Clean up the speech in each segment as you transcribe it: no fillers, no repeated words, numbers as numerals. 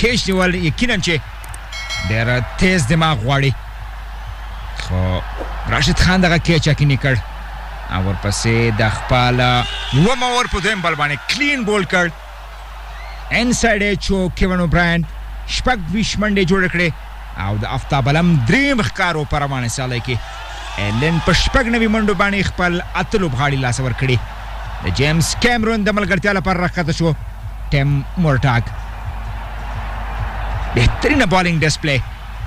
کیچ نیول یقینا چې ډېر تیز دماغ غواړي خو راشد خان دغه کیچ یقیني کړ او ورپسې د خپل یوم اور په دویم بال باندې کلین بول کړ انسایډ ایچو کیون اوبراین شپږ 20 منډې جوړ کړې او د افتاب علم دریم ښکارو پر باندې سالای کې ایلن په شپږ نوي منډو باندې خپل اته لوبغاړي لاس ور کړي د جیمز کیمرون د ملګرتیا لپاره راښکته شو ټیم مورټاګ بهترینه بالینګ ډسپلی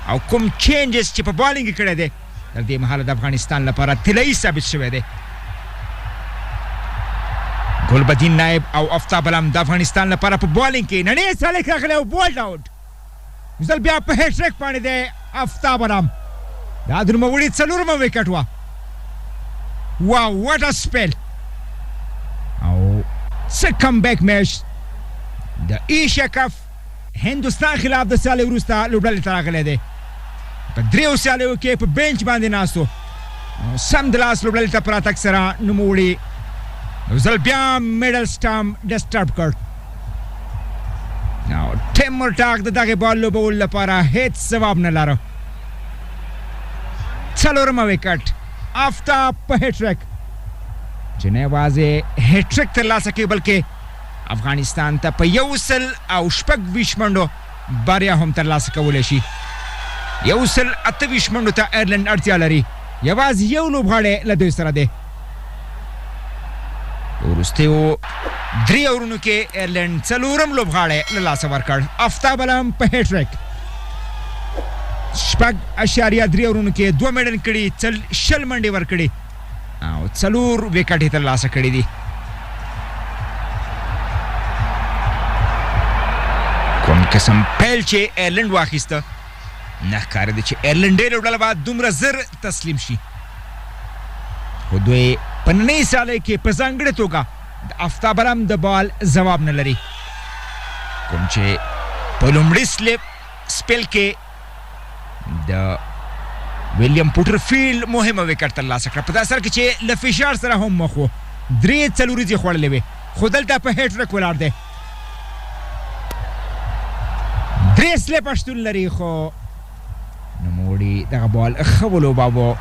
او کوم چینجز چې په بالینګ کې کړی دی تر دې مهاله د افغانستان لپاره طلایي ثابت شوی دی ګلبدین نایب او افتاب علم د افغانستان لپاره په بالینګ کې نړۍ سالک راغلی او بولډ آوټ ځل بیا په هیټریک باندې دی افتاب علم دا د نوموړي څلورمه وکټ وه واو واټ ا سپیل او څه کم بیک میچ د ایشیا کپ هندوستان خلاف د سیالۍ وروسته لوبډلې ته راغلی دی په دریو سیالیو کې په بینچ باندې ناست و سم د لاس لوبډلې ته په راتګ سره نوموړي یو ځل بیا میډل سټام ډسټرب کړ نو ټیم مورټاګ د دغې بال لوبولو لپاره هیڅ ځواب نه لاره څلورمه وکټ آفتاب په هیټریک چې نه یوازې هیټریک ترلاسه کوي بلکې افغانستان ته په 126 منډو بریا هم ترلاسه کولی شي 128 منډو ته ایرلینډ اړتیا لري یوازې یو لوبغاړی له دوی سره دی وروستیو درې اورونو کې ایرلینډ څلورم لوبغاړی له لاسه ورکړ افتاب علم په هیټریک 6.3 اورونو کې 2 میډل کړي 60 منډې ورکړي او 4 وکټ یې ترلاسه کړي دي کوم قسم پیل چې ایرلینډ واخیسته نه ښکارېده چې ایرلینډۍ لوبډله به دومره زر تسلیم شي خو دوی په نننۍ سیالۍ کې په ځانګړې توګه د افتاب علم د بال ځواب نه لري کوم چې په لومړي سپیل کې د ویلیام پوټرفیلډ مهمه وکټ ترلاسه کړه په داسې حال کې چې له فشار سره هم مخ و 3 څلوریځې خوړلې وې خو دلته په هیټریک ولاړ دی 3 سلیپه شتون لري خو نوموړي دغه بال ښه ولوباوه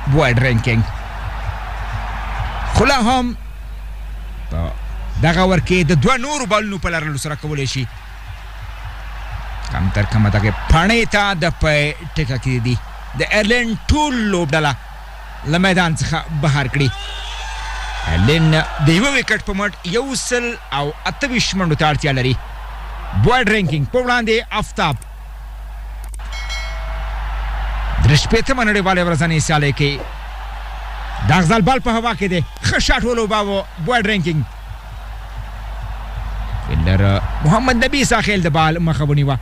بوایډ رینکینګ خو لا هم په دغه ور کې د 2 نورو بالونو په لرلو سره کولی شي کم تر کمه دغه پاڼې ته د پی ټکه کې دي د ایرلینډ ټول لوبډله له میدان څخه بهر کړي ایرلینډ د یوه وکټ په مټ 128 منډو ته اړتیا لري بوایډ رینکینګ په وړاندې آفتاب 3 نړیوالې ورځنۍ سیالۍ کې دا غزل بال په هوا کې دی ښه شاټ ولوباوه بوایډ رینکینګ فیلډر محمد نبی ساخیل د بال مخه ونیوه